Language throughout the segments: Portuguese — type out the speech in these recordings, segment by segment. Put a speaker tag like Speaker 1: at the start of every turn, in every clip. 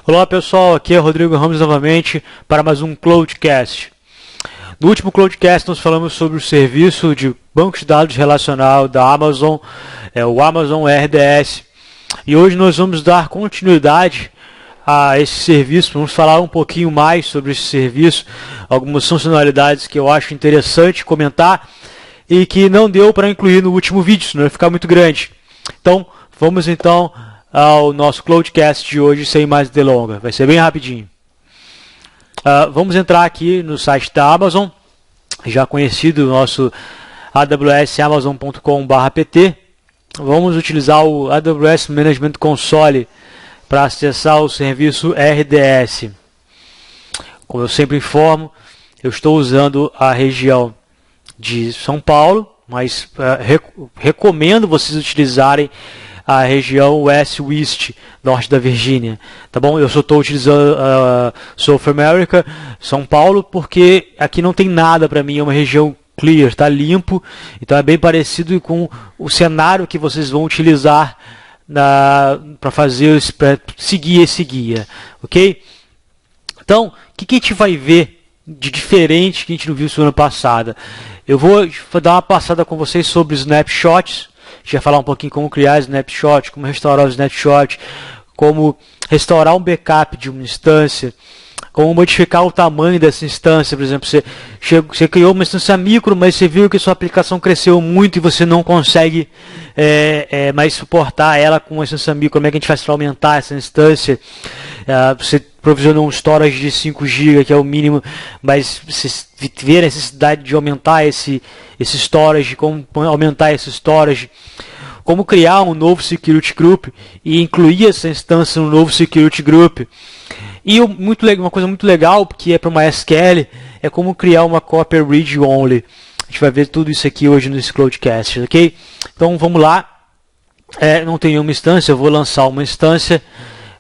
Speaker 1: Olá pessoal, aqui é Rodrigo Ramos novamente para mais um Cloudcast. No último Cloudcast nós falamos sobre o serviço de banco de dados relacional da Amazon, o Amazon RDS. E hoje nós vamos dar continuidade a esse serviço, vamos falar um pouquinho mais sobre esse serviço, algumas funcionalidades que eu acho interessante comentar e que não deu para incluir no último vídeo, senão vai ficar muito grande. Então, vamos então ao nosso Cloudcast de hoje sem mais delongas, vai ser bem rapidinho. Vamos entrar aqui no site da Amazon, já conhecido, nosso awsamazon.com/pt. Vamos utilizar o AWS Management Console para acessar o serviço RDS. Como eu sempre informo, eu estou usando a região de São Paulo, mas recomendo vocês utilizarem a região West, norte da Virgínia, tá bom? Eu só estou utilizando South America, São Paulo, porque aqui não tem nada para mim, é uma região clear, está limpo, então é bem parecido com o cenário que vocês vão utilizar para seguir esse guia, ok? Então, o que a gente vai ver de diferente que a gente não viu semana passada? Eu vou dar uma passada com vocês sobre snapshots. A gente vai falar um pouquinho como criar snapshot, como restaurar o snapshot, como restaurar um backup de uma instância, como modificar o tamanho dessa instância. Por exemplo, você criou uma instância micro, mas você viu que sua aplicação cresceu muito e você não consegue mais suportar ela com uma instância micro. Como é que a gente faz para aumentar essa instância? Você provisionou um storage de 5 GB, que é o mínimo, mas você vê a necessidade de aumentar esse storage, como aumentar esse storage, como criar um novo security group e incluir essa instância no novo security group. E uma coisa muito legal, que é para uma SQL, é como criar uma cópia read-only. A gente vai ver tudo isso aqui hoje nesse Cloudcast, ok? Então vamos lá. Não tem nenhuma instância, eu vou lançar uma instância.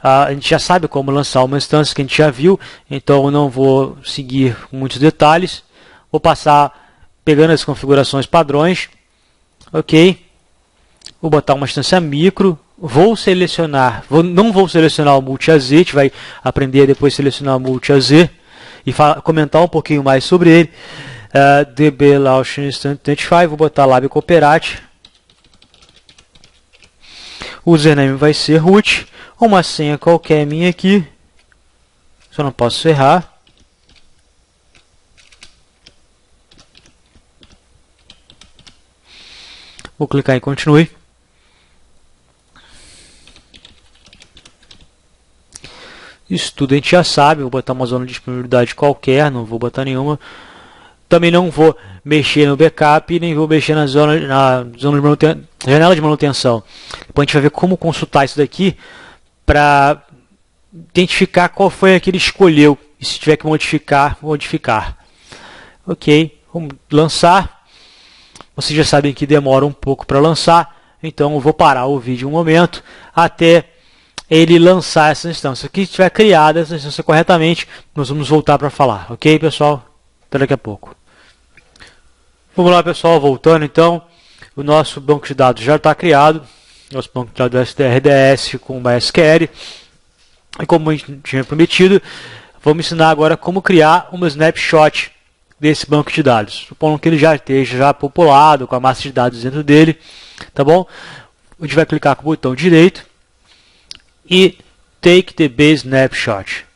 Speaker 1: A gente já sabe como lançar uma instância, que a gente já viu, então eu não vou seguir muitos detalhes. Vou passar pegando as configurações padrões, ok? Vou botar uma instância micro, não vou selecionar o multi-AZ, a gente vai aprender depois a selecionar o multi-AZ e comentar um pouquinho mais sobre ele. DB Launch Instant Identify, vou botar Lab Cooperate. O username vai ser root. Uma senha qualquer minha aqui, só não posso errar. Vou clicar em continue. Isso tudo a gente já sabe. Vou botar uma zona de disponibilidade qualquer, não vou botar nenhuma. Também não vou mexer no backup, nem vou mexer na janela de manutenção. Depois a gente vai ver como consultar isso daqui para identificar qual foi aquele que ele escolheu. E se tiver que modificar. Ok, vamos lançar. Vocês já sabem que demora um pouco para lançar, então eu vou parar o vídeo um momento até ele lançar essa instância. Se tiver criada essa instância corretamente, nós vamos voltar para falar. Ok, pessoal? Até daqui a pouco. Vamos lá, pessoal, voltando então. O nosso banco de dados já está criado. Nosso banco de dados RDS com MySQL. E como a gente tinha prometido, vamos ensinar agora como criar uma snapshot desse banco de dados. Supondo que ele já esteja populado, com a massa de dados dentro dele. Tá bom? A gente vai clicar com o botão direito e Take the Base Snapshot.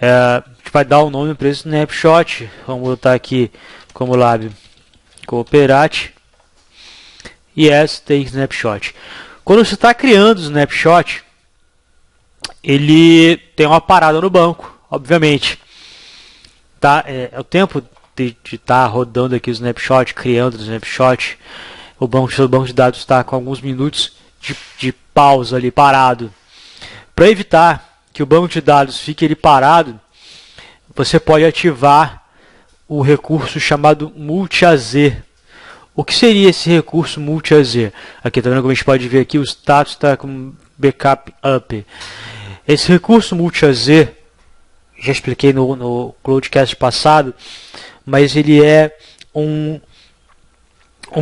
Speaker 1: A gente vai dar o nome para esse snapshot. Vamos botar aqui como Lab Cooperate. Yes, Take Snapshot. Quando você está criando o snapshot, ele tem uma parada no banco, obviamente. Tá? O tempo de estar rodando aqui o snapshot, criando o snapshot, o banco de dados está com alguns minutos de pausa ali, parado. Para evitar que o banco de dados fique ali parado, você pode ativar o recurso chamado multi-AZ. O que seria esse recurso multi-AZ? Aqui, tá vendo como a gente pode ver aqui, o status está com backup up. Esse recurso multi-AZ, já expliquei no Cloudcast passado, mas ele é um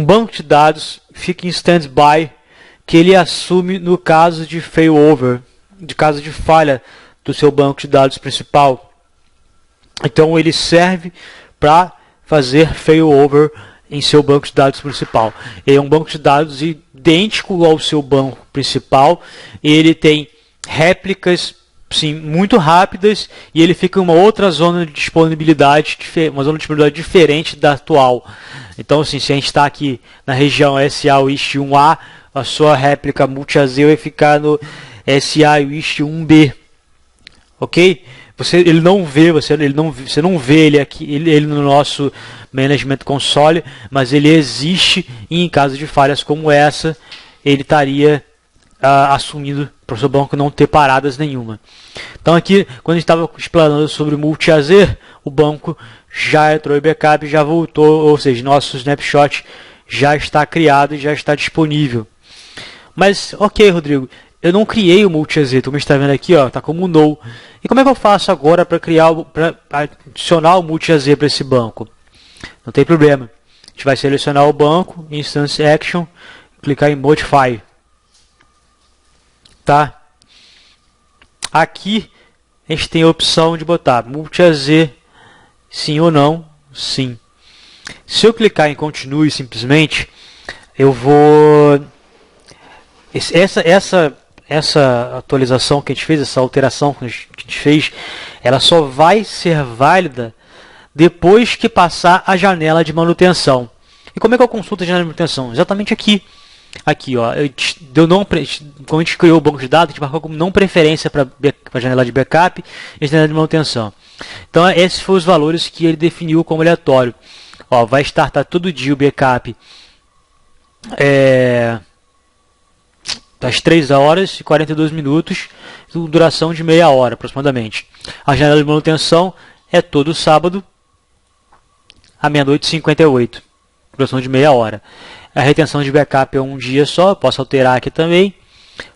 Speaker 1: banco de dados, fica em standby, que ele assume no caso de failover, de caso de falha do seu banco de dados principal. Então ele serve para fazer failover em seu banco de dados principal. Ele é um banco de dados idêntico ao seu banco principal. Ele tem réplicas, sim, muito rápidas, e ele fica em uma outra zona de disponibilidade, uma zona de disponibilidade diferente da atual. Então, assim, se a gente está aqui na região SA Wist 1A, a sua réplica multi-AZ vai ficar no SA Wist 1B, ok? Você não vê ele aqui, ele no nosso Management Console, mas ele existe, e em caso de falhas como essa, ele estaria assumindo para o seu banco não ter paradas nenhuma. Então aqui, quando a gente estava explanando sobre multi-AZ, o banco já entrou em backup e já voltou, ou seja, nosso snapshot já está criado e já está disponível. Mas, ok, Rodrigo, eu não criei o multi-AZ, tu me está vendo aqui, ó, tá como no. E como é que eu faço agora para adicionar o multi-AZ para esse banco? Não tem problema. A gente vai selecionar o banco, Instance Action, clicar em Modify. Tá? Aqui a gente tem a opção de botar multi-AZ sim ou não, sim. Se eu clicar em Continue simplesmente, eu vou... Essa atualização que a gente fez, essa alteração que a gente fez, ela só vai ser válida depois que passar a janela de manutenção. E como é que eu consulto a janela de manutenção? Exatamente aqui. Aqui, ó, quando a gente criou o banco de dados, a gente marcou como não preferência para a janela de backup e janela de manutenção. Então, esses foram os valores que ele definiu como aleatório. Ó, vai startar todo dia o backup às 3 horas e 42 minutos, duração de meia hora aproximadamente. A janela de manutenção é todo sábado, à meia-noite e 58, duração de meia hora. A retenção de backup é um dia só, posso alterar aqui também,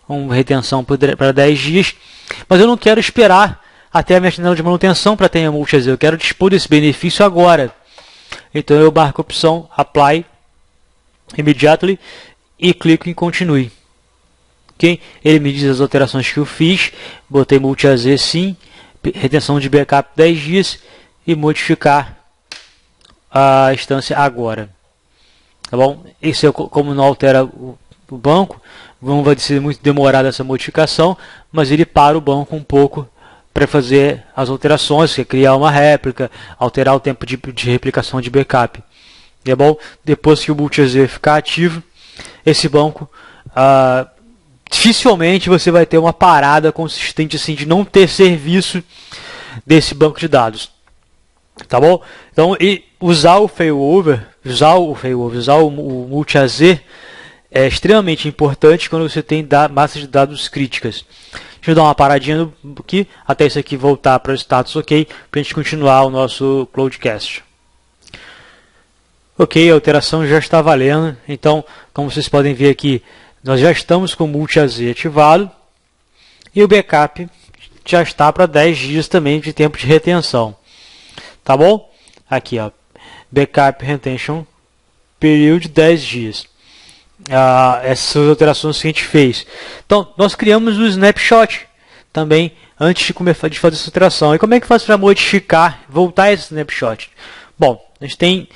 Speaker 1: uma retenção para 10 dias, mas eu não quero esperar até a minha janela de manutenção para ter a multi-AZ, eu quero dispor desse benefício agora. Então eu marco a opção Apply Immediately e clico em Continue. Okay? Ele me diz as alterações que eu fiz, botei multi-AZ sim, retenção de backup 10 dias e modificar a instância agora. Tá bom? Isso é como não altera o banco, não vai ser muito demorada essa modificação, mas ele para o banco um pouco para fazer as alterações, que é criar uma réplica, alterar o tempo de replicação de backup. Tá bom? Depois que o multi-AZ ficar ativo, esse banco dificilmente você vai ter uma parada consistente assim de não ter serviço desse banco de dados. Tá bom? Então, usar o failover, usar o multi-AZ é extremamente importante quando você tem massas de dados críticas. Deixa eu dar uma paradinha aqui, até isso aqui voltar para o status ok, para a gente continuar o nosso Cloudcast. Ok, a alteração já está valendo, então, como vocês podem ver aqui, nós já estamos com o multi-AZ ativado e o backup já está para 10 dias também de tempo de retenção. Tá bom? Aqui, ó, backup retention period 10 dias. Essas alterações que a gente fez. Então, nós criamos o snapshot também antes de fazer essa alteração. E como é que faz para modificar, voltar esse snapshot? Bom, a gente tem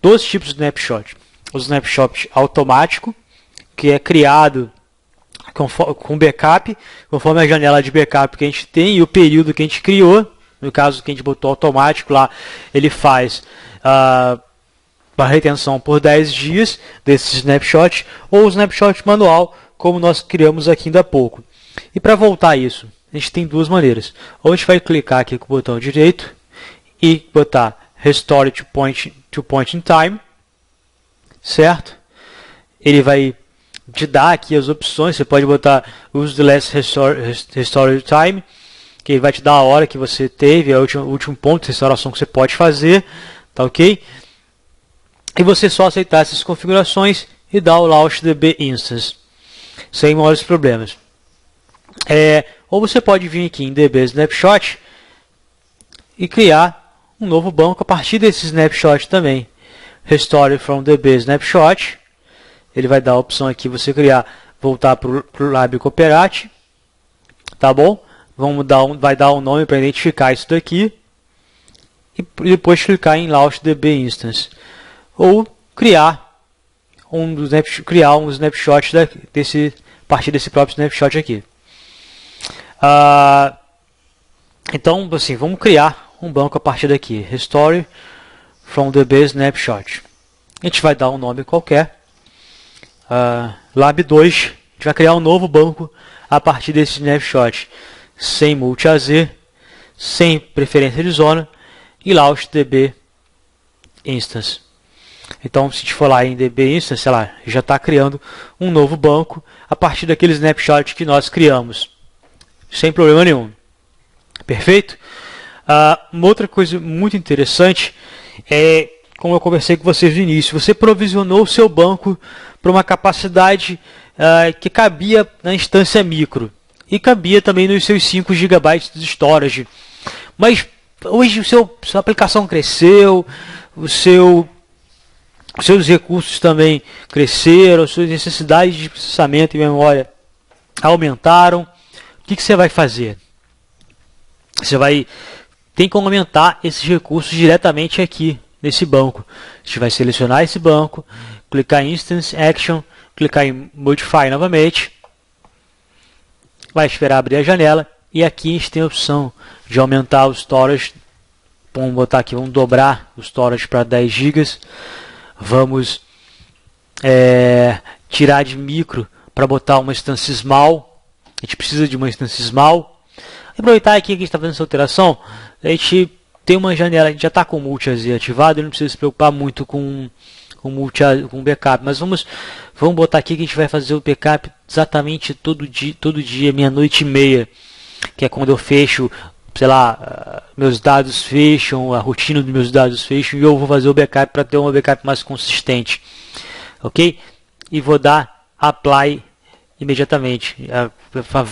Speaker 1: dois tipos de snapshot. O snapshot automático, que é criado com backup, conforme a janela de backup que a gente tem e o período que a gente criou. No caso que a gente botou automático lá, ele faz a retenção por 10 dias desse snapshot, ou o snapshot manual, como nós criamos aqui ainda há pouco. E para voltar isso, a gente tem duas maneiras. Ou a gente vai clicar aqui com o botão direito e botar Restore to point in time, certo? Ele vai te dar aqui as opções, você pode botar Use the last restore time, que ele vai te dar a hora que você teve, é o último ponto de restauração que você pode fazer, tá ok? E você só aceitar essas configurações e dar o Launch DB Instance, sem maiores problemas. Ou você pode vir aqui em DB Snapshot e criar um novo banco a partir desse snapshot também. Restore from DB Snapshot, ele vai dar a opção aqui você voltar para o Lab Cooperate, tá bom? vai dar um nome para identificar isso daqui e depois clicar em Launch DB Instance ou criar um snapshot a partir desse próprio snapshot aqui. Então, assim, vamos criar um banco a partir daqui. Restore from DB Snapshot. A gente vai dar um nome qualquer. Lab 2. A gente vai criar um novo banco a partir desse snapshot. Sem multi-AZ, sem preferência de zona e Launch DB Instance. Então, se a gente for lá em DB Instance, sei lá, já está criando um novo banco a partir daquele snapshot que nós criamos. Sem problema nenhum. Perfeito? Uma outra coisa muito interessante é, como eu conversei com vocês no início, você provisionou o seu banco para uma capacidade que cabia na instância micro e cabia também nos seus 5 GB de storage. Mas hoje sua aplicação cresceu, seus recursos também cresceram, suas necessidades de processamento e memória aumentaram. O que você vai fazer? Você tem que aumentar esses recursos diretamente aqui nesse banco. A gente vai selecionar esse banco, clicar em Instance Action, clicar em Modify novamente, vai esperar abrir a janela e aqui a gente tem a opção de aumentar o storage. Vamos botar aqui, vamos dobrar o storage para 10 GB. Vamos tirar de micro para botar uma instância small. A gente precisa de uma instância small. Aproveitar aqui que a gente está fazendo essa alteração, a gente tem uma janela, a gente já está com o multi-AZ ativado, não precisa se preocupar muito com o backup, mas vamos botar aqui que a gente vai fazer o backup exatamente todo dia, meia-noite e meia, que é quando eu fecho, sei lá, meus dados fecham, a rotina dos meus dados fecham, e eu vou fazer o backup para ter um backup mais consistente, ok? E vou dar Apply imediatamente,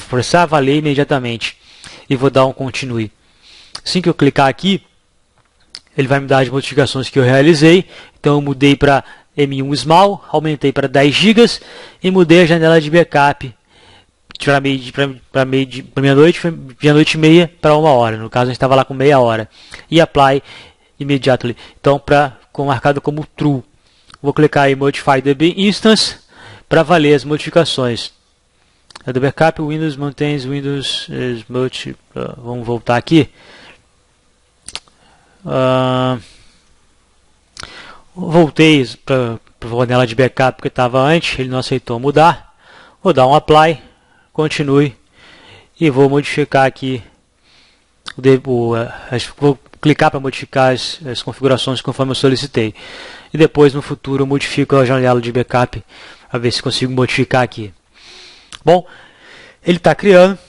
Speaker 1: forçar a valer imediatamente, e vou dar um Continue. Assim que eu clicar aqui, ele vai me dar as modificações que eu realizei. Então eu mudei para M1 Small, aumentei para 10 GB e mudei a janela de backup para meia-noite e meia para 1 hora. No caso a gente estava lá com meia hora. E Apply Immediately. Então marcado como True. Vou clicar em Modify DB Instance para valer as modificações. Do backup, Windows maintains Windows vamos voltar aqui. Voltei para a janela de backup que estava antes, ele não aceitou mudar. Vou dar um Apply, Continue e vou modificar aqui. Vou clicar para modificar as configurações conforme eu solicitei. E depois no futuro eu modifico a janela de backup para ver se consigo modificar aqui. Bom, ele está criando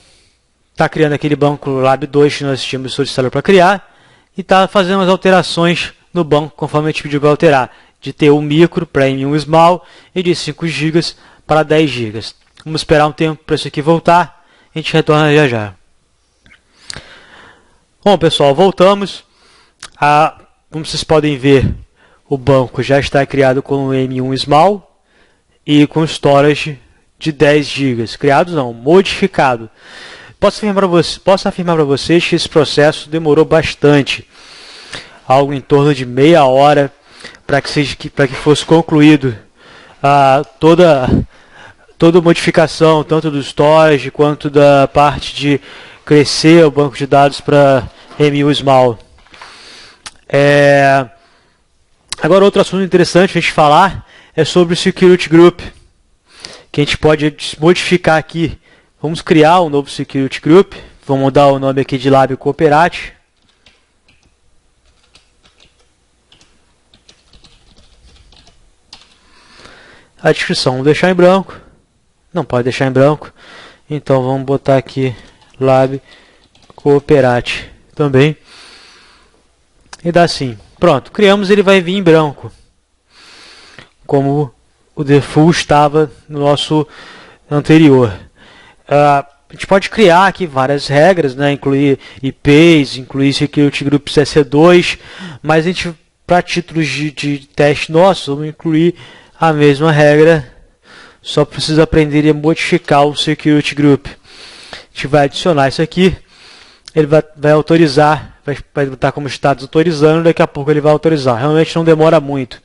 Speaker 1: aquele banco Lab 2 que nós tínhamos solicitado para criar e está fazendo as alterações no banco conforme a gente pediu para alterar, de ter um micro para M1 Small e de 5 GB para 10 GB. Vamos esperar um tempo para isso aqui voltar, a gente retorna já já. Bom pessoal, voltamos. Como vocês podem ver, o banco já está criado com o M1 Small e com storage de 10 GB. Criado não, modificado. Posso afirmar para vocês que esse processo demorou bastante. Algo em torno de meia hora para que fosse concluído toda a modificação, tanto do storage quanto da parte de crescer o banco de dados para M1 Small. Agora outro assunto interessante a gente falar é sobre o Security Group, que a gente pode modificar aqui. Vamos criar um novo Security Group. Vamos mudar o nome aqui de Lab Cooperate. A descrição vamos deixar em branco. Não pode deixar em branco. Então vamos botar aqui Lab Cooperate também. E dá assim. Pronto, criamos, ele vai vir em branco. Como o default estava no nosso anterior. A gente pode criar aqui várias regras, né? Incluir IPs, incluir Security Group EC2, mas a gente, para títulos de teste nosso, vamos incluir a mesma regra, só precisa aprender a modificar o Security Group. A gente vai adicionar isso aqui, ele vai autorizar, vai botar como status autorizando, daqui a pouco ele vai autorizar. Realmente não demora muito.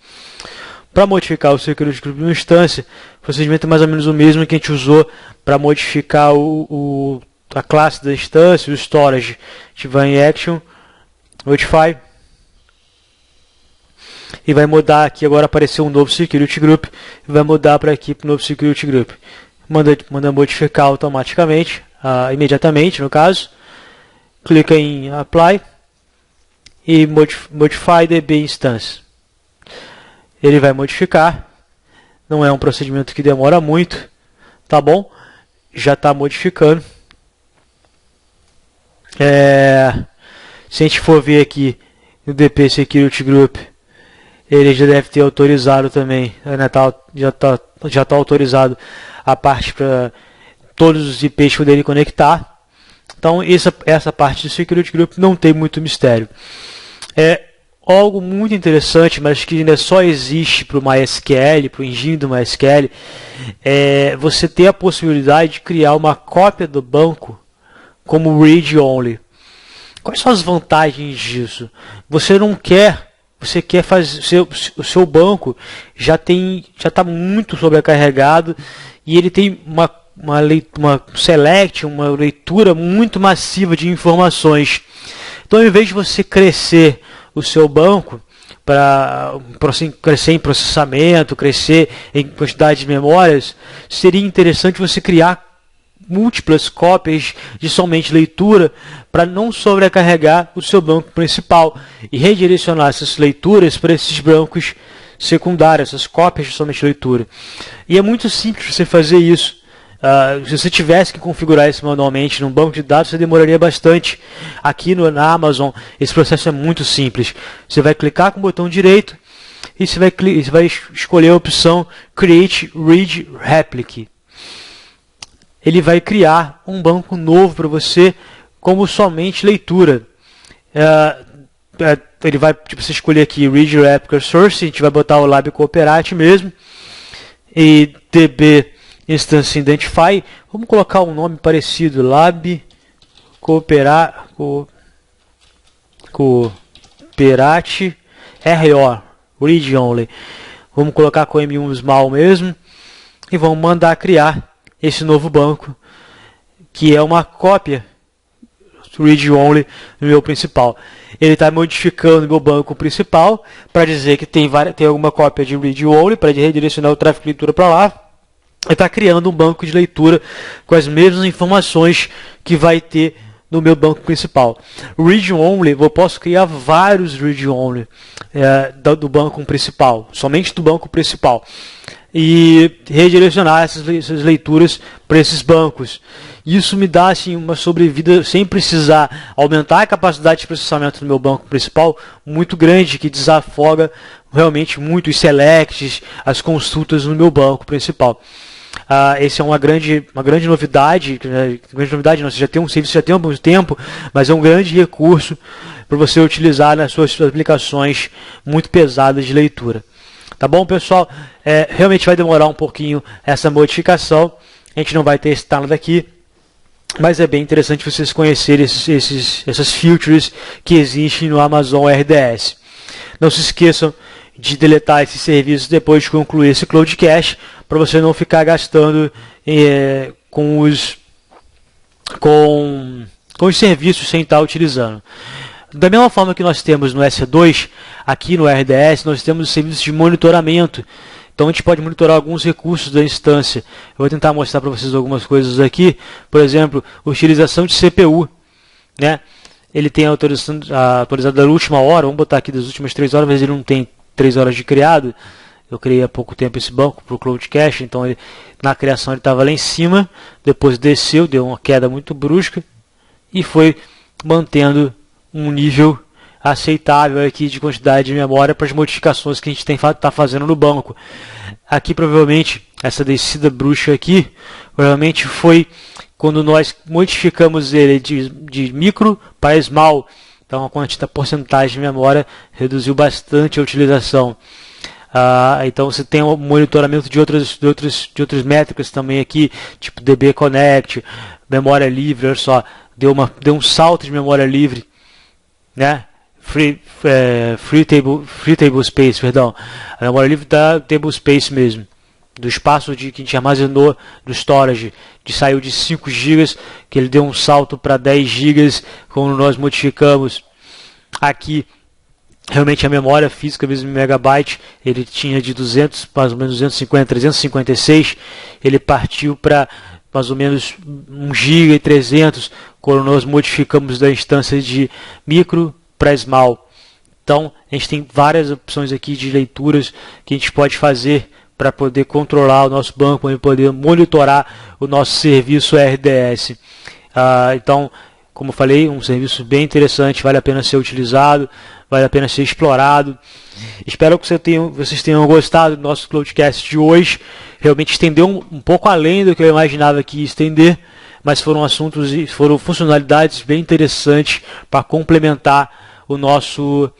Speaker 1: Para modificar o Security Group de uma instância, o procedimento é mais ou menos o mesmo que a gente usou para modificar a classe da instância, o storage. A gente vai em Action, Notify, e vai mudar aqui, agora apareceu um novo Security Group, e vai mudar para aqui para o novo Security Group. Manda modificar automaticamente, imediatamente no caso. Clica em Apply e Modify DB Instance. Ele vai modificar, não é um procedimento que demora muito, tá bom? Já está modificando. Se a gente for ver aqui no DP Security Group, ele já deve ter autorizado também, né? Já tá autorizado a parte para todos os IPs poderem conectar. Então essa parte do Security Group não tem muito mistério. É algo muito interessante, mas que ainda só existe para o MySQL, para o engine do MySQL, você ter a possibilidade de criar uma cópia do banco como read-only. Quais são as vantagens disso? Você quer fazer o seu banco já está muito sobrecarregado e ele tem uma leitura muito massiva de informações. Então, ao invés de você crescer o seu banco para crescer em processamento, crescer em quantidade de memórias, seria interessante você criar múltiplas cópias de somente leitura para não sobrecarregar o seu banco principal e redirecionar essas leituras para esses bancos secundários, essas cópias de somente leitura. E é muito simples você fazer isso. Se você tivesse que configurar isso manualmente num banco de dados, você demoraria bastante. Aqui na Amazon, esse processo é muito simples. Você vai clicar com o botão direito e você vai escolher a opção Create Read Replica. Ele vai criar um banco novo para você como somente leitura. Ele vai você escolher aqui Read Replica Source, a gente vai botar o Lab Cooperate mesmo, e DB Instance Identify, vamos colocar um nome parecido, Lab Cooperate RO, Read Only. Vamos colocar com M1 Small mesmo, e vamos mandar criar esse novo banco, que é uma cópia Read Only no meu principal. Ele está modificando o meu banco principal para dizer que tem alguma cópia de Read Only para redirecionar o tráfego de leitura para lá. Ele está criando um banco de leitura com as mesmas informações que vai ter no meu banco principal. Read Only, eu posso criar vários Read Only do banco principal, somente do banco principal, e redirecionar essas leituras para esses bancos. Isso me dá assim, uma sobrevida sem precisar aumentar a capacidade de processamento do meu banco principal muito grande, que desafoga realmente muito os selects, as consultas no meu banco principal. Essa é uma grande novidade, não, você já tem um serviço já tem algum tempo, mas é um grande recurso para você utilizar nas suas aplicações muito pesadas de leitura. Tá bom, pessoal? Realmente vai demorar um pouquinho essa modificação, a gente não vai testar nada aqui, mas é bem interessante vocês conhecerem essas features que existem no Amazon RDS. Não se esqueçam de deletar esses serviços depois de concluir esse Cloud Cache, para você não ficar gastando com os serviços sem estar utilizando. Da mesma forma que nós temos no S2, aqui no RDS, nós temos os serviços de monitoramento. Então a gente pode monitorar alguns recursos da instância. Eu vou tentar mostrar para vocês algumas coisas aqui. Por exemplo, utilização de CPU, né? Ele tem atualizado da última hora, vamos botar aqui das últimas 3 horas, mas ele não tem 3 horas de criado. Eu criei há pouco tempo esse banco para o Cloud Cache, então na criação ele estava lá em cima, depois desceu, deu uma queda muito brusca e foi mantendo um nível aceitável aqui de quantidade de memória para as modificações que a gente está fazendo no banco. Aqui provavelmente, essa descida brusca aqui, provavelmente foi quando nós modificamos ele de micro para small. Então a porcentagem de memória reduziu bastante a utilização. Então você tem um monitoramento de outras métricas também aqui, tipo DB Connect, memória livre, olha só, deu um salto de memória livre, né? Free Tablespace, perdão. A memória livre da Tablespace mesmo, do espaço que a gente armazenou do storage, saiu de 5 GB, que ele deu um salto para 10 GB quando nós modificamos aqui. Realmente a memória física mesmo em megabyte, ele tinha de 200, mais ou menos 250, 356, ele partiu para mais ou menos 1 GB e 300 quando nós modificamos da instância de micro para small. Então a gente tem várias opções aqui de leituras que a gente pode fazer para poder controlar o nosso banco, para poder monitorar o nosso serviço RDS. Então, como eu falei, um serviço bem interessante, vale a pena ser utilizado, vale a pena ser explorado. Espero que vocês tenham gostado do nosso Cloudcast de hoje. Realmente estendeu um pouco além do que eu imaginava que ia estender, mas foram assuntos e foram funcionalidades bem interessantes para complementar o nosso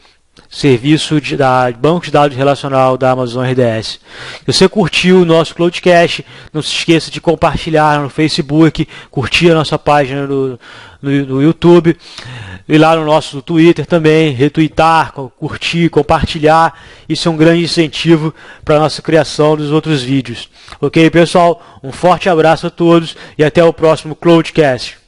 Speaker 1: serviço de banco de dados relacional da Amazon RDS. Se você curtiu o nosso Cloudcast, não se esqueça de compartilhar no Facebook, curtir a nossa página no YouTube e lá no nosso Twitter também, retweetar, curtir, compartilhar. Isso é um grande incentivo para a nossa criação dos outros vídeos. Ok, pessoal? Um forte abraço a todos e até o próximo Cloudcast.